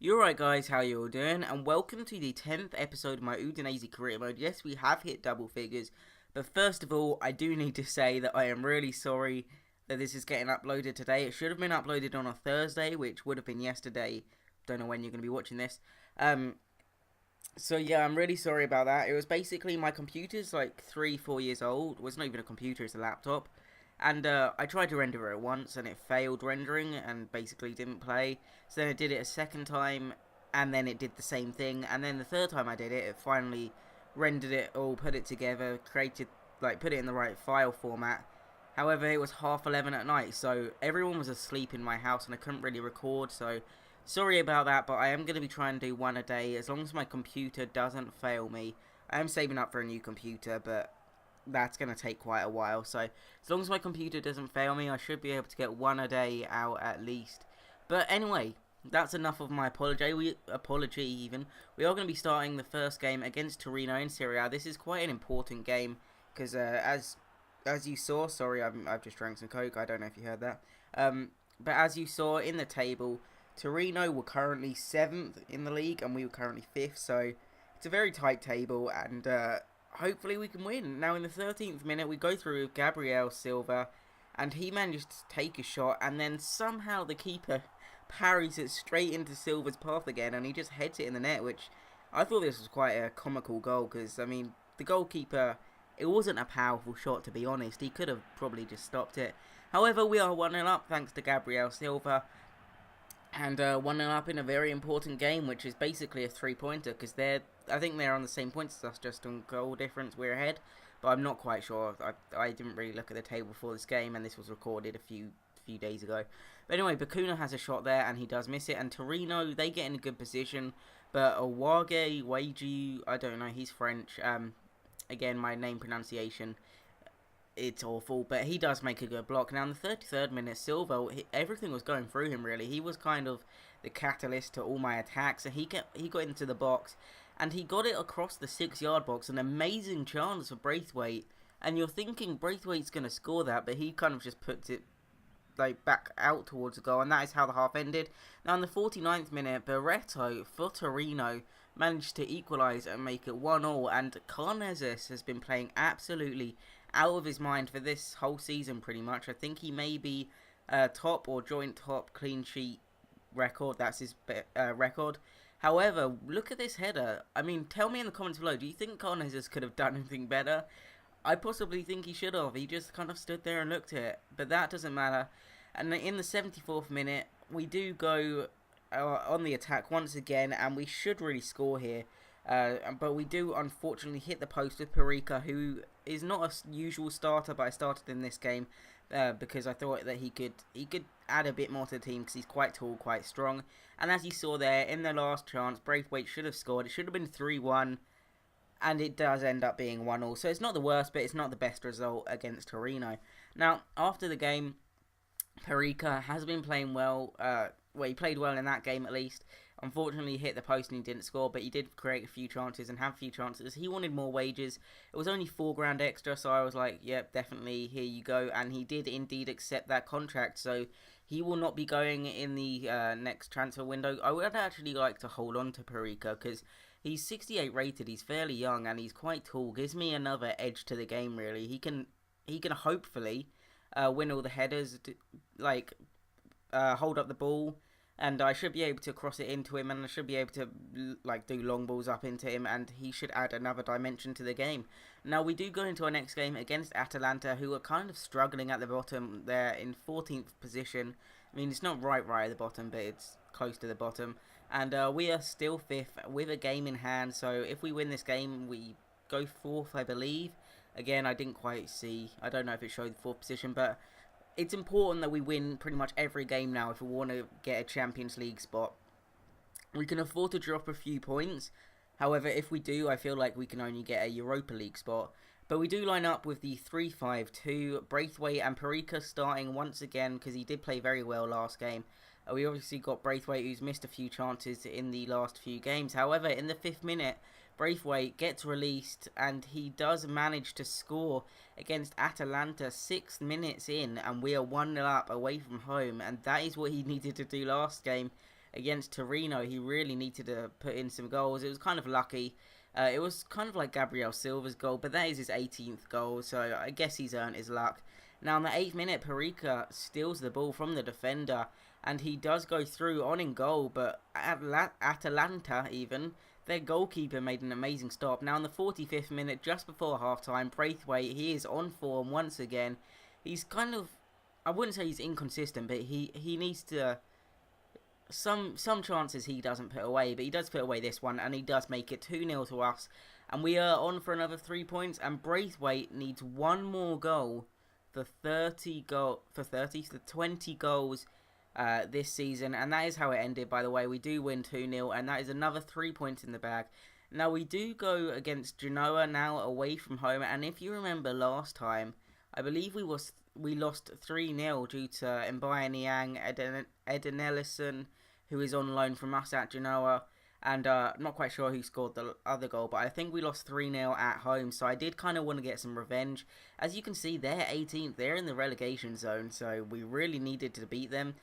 You're right, guys, how you all doing? And welcome to the 10th episode of my Udinese career mode. Yes, we have hit double figures, but first of all, I do need to say that I am really sorry that this is getting uploaded today. It should have been uploaded on a Thursday, which would have been yesterday. Don't know when you're going to be watching this. So yeah, I'm really sorry about that. It was basically my computer's like 3-4 years old. It wasn't even a computer, it's a laptop. And I tried to render it once and it failed rendering and basically didn't play. So then I did it a second time and then it did the same thing. And then the third time I did it, it finally rendered it all, put it together, put it in the right file format. However, it was 11:30 at night, so everyone was asleep in my house and I couldn't really record. So sorry about that, but I am going to be trying to do one a day as long as my computer doesn't fail me. I am saving up for a new computer, but that's going to take quite a while, so as long as my computer doesn't fail me, I should be able to get one a day out at least. But anyway, that's enough of my apology. We are going to be starting the first game against Torino in Serie A. This is quite an important game because as you saw, sorry, I've just drank some Coke. I don't know if you heard that. But as you saw in the table, Torino were currently 7th in the league and we were currently 5th, so it's a very tight table, and hopefully we can win. Now in the 13th minute we go through with Gabriel Silva and he managed to take a shot and then somehow the keeper parries it straight into Silva's path again and he just heads it in the net, which I thought this was quite a comical goal because, I mean, the goalkeeper, it wasn't a powerful shot to be honest. He could have probably just stopped it. However, we are 1-0 up thanks to Gabriel Silva. And 1-0 up in a very important game, which is basically a 3-pointer, because I think they're on the same points as us, just on goal difference. We're ahead, but I'm not quite sure. I didn't really look at the table before this game, and this was recorded a few days ago. But anyway, Bacuna has a shot there, and he does miss it. And Torino, they get in a good position, but Wage, I don't know, he's French. Again, my name pronunciation, it's awful, but he does make a good block. Now in the 33rd minute, Silva, everything was going through him really. He was kind of the catalyst to all my attacks, and he got into the box, and he got it across the 6-yard box, an amazing chance for Braithwaite, and you're thinking Braithwaite's going to score that, but he kind of just puts it back out towards the goal, and that is how the half ended. Now in the 49th minute, Barreto for Torino managed to equalise and make it 1-1, and Carnezes has been playing absolutely out of his mind for this whole season pretty much. I think he may be top or joint top clean sheet record. That's his record. However, look at this header. I mean, tell me in the comments below, do you think Carnezes could have done anything better? I possibly think he should have. He just kind of stood there and looked at it, but that doesn't matter. And in the 74th minute, we do go on the attack once again, and we should really score here. But we do unfortunately hit the post with Perica, who is not a usual starter, but I started in this game because I thought that he could add a bit more to the team because he's quite tall, quite strong. And as you saw there, in the last chance, Braithwaite should have scored. It should have been 3-1, and it does end up being 1-1. So it's not the worst, but it's not the best result against Torino. Now, after the game, Perica has been playing well. Well, he played well in that game at least. Unfortunately, he hit the post and he didn't score, but he did create a few chances and have a few chances. He wanted more wages. It was only $4,000 extra, so I was like, yep, definitely, here you go. And he did indeed accept that contract, so he will not be going in the next transfer window. I would actually like to hold on to Perica because he's 68 rated, he's fairly young, and he's quite tall. Gives me another edge to the game, really. He can hopefully win all the headers, hold up the ball, and I should be able to cross it into him, and I should be able to do long balls up into him, and he should add another dimension to the game. Now we do go into our next game against Atalanta, who are kind of struggling at the bottom. They're in 14th position. I mean, it's not right at the bottom, but it's close to the bottom. And we are still 5th with a game in hand, so if we win this game, we go 4th, I believe. Again, I didn't quite see. I don't know if it showed the 4th position, but it's important that we win pretty much every game now if we want to get a Champions League spot. We can afford to drop a few points. However, if we do, I feel like we can only get a Europa League spot. But we do line up with the 3-5-2, Braithwaite and Perica starting once again because he did play very well last game. We obviously got Braithwaite, who's missed a few chances in the last few games. However, in the 5th minute, Braithwaite gets released and he does manage to score against Atalanta 6 minutes in, and we are 1-0 up away from home, and that is what he needed to do last game. against Torino, he really needed to put in some goals. It was kind of lucky. It was kind of like Gabriel Silva's goal, but that is his 18th goal, so I guess he's earned his luck. Now, in the 8th minute, Perica steals the ball from the defender, and he does go through on in goal, but Atalanta, even, their goalkeeper made an amazing stop. Now, in the 45th minute, just before half-time, Braithwaite, he is on form once again. He's kind of, I wouldn't say he's inconsistent, but he needs to, some chances he doesn't put away, but he does put away this one, and he does make it 2-0 to us. And we are on for another 3 points, and Braithwaite needs one more goal for 20 goals this season, and that is how it ended. By the way, we do win 2-0, and that is another 3 points in the bag. Now, we do go against Genoa now away from home, and if you remember last time, I believe we lost 3-0 due to Mbayang Edenelison, who is on loan from us at Genoa. And I'm not quite sure who scored the other goal, but I think we lost 3-0 at home, so I did kind of want to get some revenge. As you can see, they're 18th, they're in the relegation zone, so we really needed to beat them.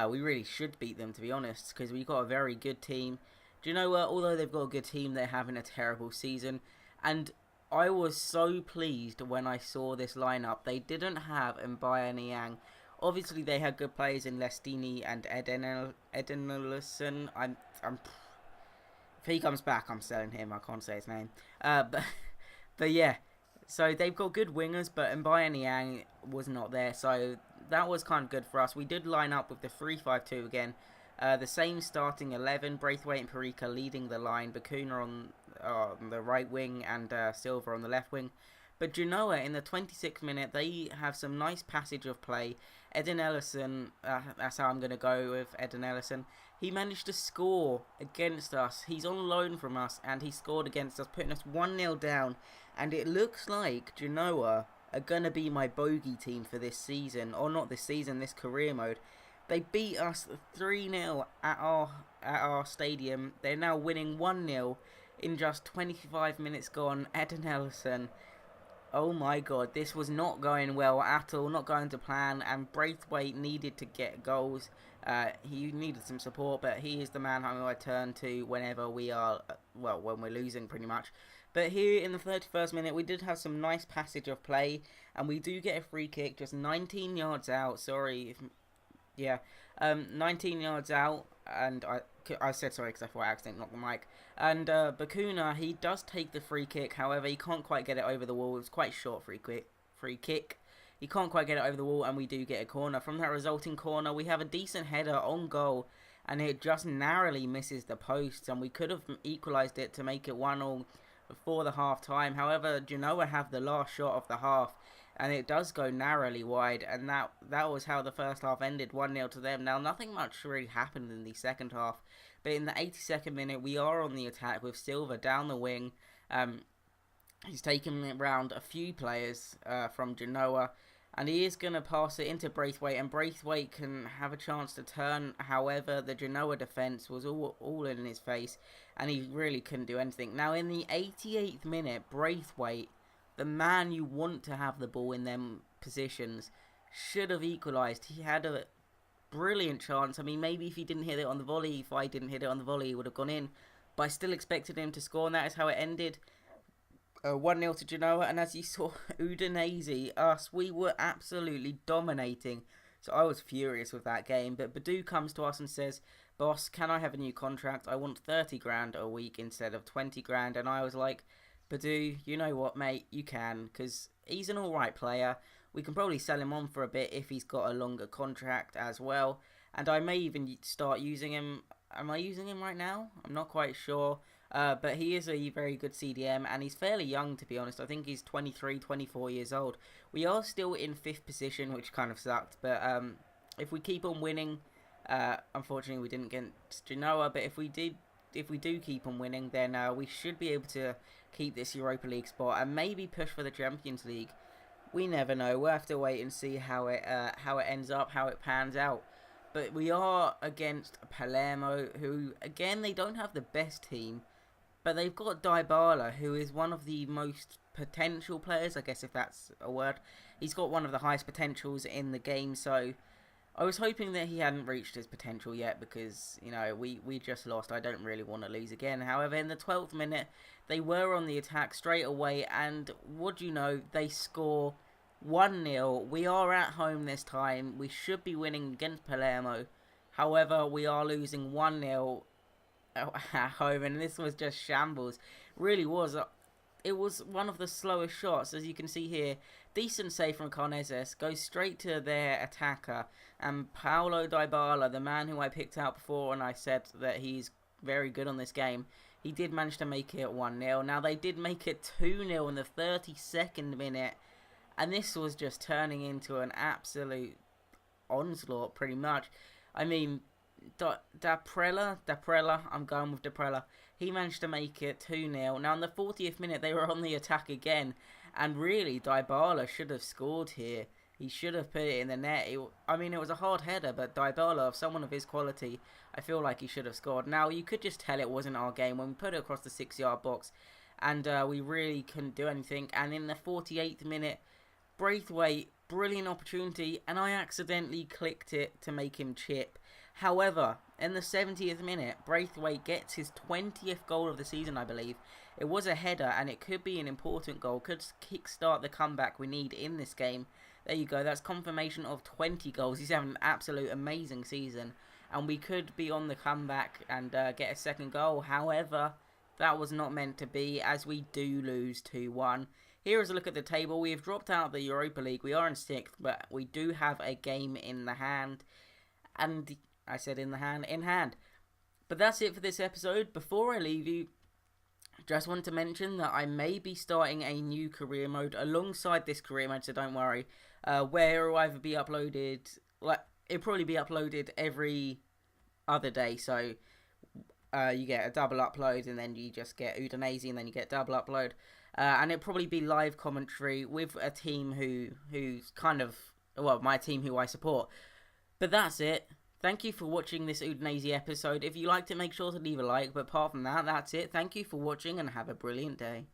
We really should beat them, to be honest, because we've got a very good team. Genoa, although they've got a good team, they're having a terrible season. And I was so pleased when I saw this lineup. They didn't have Mbayang. Obviously, they had good players in Lestini and Edenelison. If he comes back, I'm selling him. I can't say his name. But yeah. So they've got good wingers, but Mbayang was not there. So that was kind of good for us. We did line up with the 3-5-2 again. The same starting 11. Braithwaite and Perica leading the line. Bacuna on the right wing and Silva on the left wing. But Genoa, in the 26th minute, they have some nice passage of play. Edenelison, that's how I'm going to go with Edenelison. He managed to score against us. He's on loan from us, and he scored against us, putting us 1-0 down. And it looks like Genoa are going to be my bogey team for this season. Or not this season, this career mode. They beat us 3-0 at our stadium. They're now winning 1-0 in just 25 minutes gone. Edenelison. Oh my god, this was not going well at all, not going to plan, and Braithwaite needed to get goals. He needed some support, but he is the man who I turn to whenever we are, well, when we're losing pretty much. But here in the 31st minute, we did have some nice passage of play, and we do get a free kick just 19 yards out, 19 yards out, and I said sorry because I thought I accidentally knocked the mic. And Bacuna, he does take the free kick. However, he can't quite get it over the wall. It was quite short free kick. He can't quite get it over the wall, and we do get a corner. From that resulting corner, we have a decent header on goal, and it just narrowly misses the posts, and we could have equalised it to make it 1-1 before the half-time. However, Genoa have the last shot of the half, and it does go narrowly wide, and that was how the first half ended, 1-0 to them. Now, nothing much really happened in the second half, but in the 82nd minute, we are on the attack with Silva down the wing. He's taken around a few players from Genoa, and he is going to pass it into Braithwaite, and Braithwaite can have a chance to turn. However, the Genoa defence was all in his face, and he really couldn't do anything. Now, in the 88th minute, Braithwaite, the man you want to have the ball in them positions, should have equalised. He had a brilliant chance. I mean, maybe if he didn't hit it on the volley, if I didn't hit it on the volley, he would have gone in. But I still expected him to score, and that is how it ended. 1-0 to Genoa, and as you saw, Udinese, we were absolutely dominating. So I was furious with that game. But Badu comes to us and says, "Boss, can I have a new contract? I want 30 grand a week instead of 20 grand. And I was like, Badu, you know what, mate? You can, because he's an alright player. We can probably sell him on for a bit if he's got a longer contract as well. And I may even start using him. Am I using him right now? I'm not quite sure. But he is a very good CDM, and he's fairly young, to be honest. I think he's 23, 24 years old. We are still in 5th position, which kind of sucked. But if we keep on winning, unfortunately we didn't get Genoa. But if we do keep on winning, then we should be able to keep this Europa League spot and maybe push for the Champions League. We never know. We'll have to wait and see how it ends up, how it pans out. But we are against Palermo, who, again, they don't have the best team. But they've got Dybala, who is one of the most potential players, I guess if that's a word. He's got one of the highest potentials in the game, so I was hoping that he hadn't reached his potential yet because, we just lost. I don't really want to lose again. However, in the 12th minute, they were on the attack straight away, and what do you know, they score 1-0. We are at home this time. We should be winning against Palermo. However, we are losing 1-0 at home, and this was just shambles. Really was. It was one of the slowest shots, as you can see here. Decent save from Carnezes, goes straight to their attacker, and Paulo Dybala, the man who I picked out before and I said that he's very good on this game, he did manage to make it 1-0. Now, they did make it 2-0 in the 32nd minute, and this was just turning into an absolute onslaught, pretty much. I mean, Daprella, I'm going with Daprella. He managed to make it 2-0. Now, in the 40th minute, they were on the attack again. And really, Dybala should have scored here. He should have put it in the net. It was a hard header, but Dybala, someone of his quality, I feel like he should have scored. Now, you could just tell it wasn't our game when we put it across the 6-yard box. And we really couldn't do anything. And in the 48th minute, Braithwaite, brilliant opportunity. And I accidentally clicked it to make him chip. However, in the 70th minute, Braithwaite gets his 20th goal of the season, I believe. It was a header, and it could be an important goal. Could kickstart the comeback we need in this game. There you go. That's confirmation of 20 goals. He's having an absolute amazing season. And we could be on the comeback and get a second goal. However, that was not meant to be, as we do lose 2-1. Here is a look at the table. We have dropped out of the Europa League. We are in 6th, but we do have a game in the hand. And I said in hand. But that's it for this episode. Before I leave you, just want to mention that I may be starting a new career mode alongside this career mode, so don't worry. Where it will either be uploaded, it'll probably be uploaded every other day. So you get a double upload, and then you just get Udinese, and then you get double upload. And it'll probably be live commentary with a team who's kind of, my team who I support. But that's it. Thank you for watching this Udinese episode. If you liked it, make sure to leave a like. But apart from that, that's it. Thank you for watching and have a brilliant day.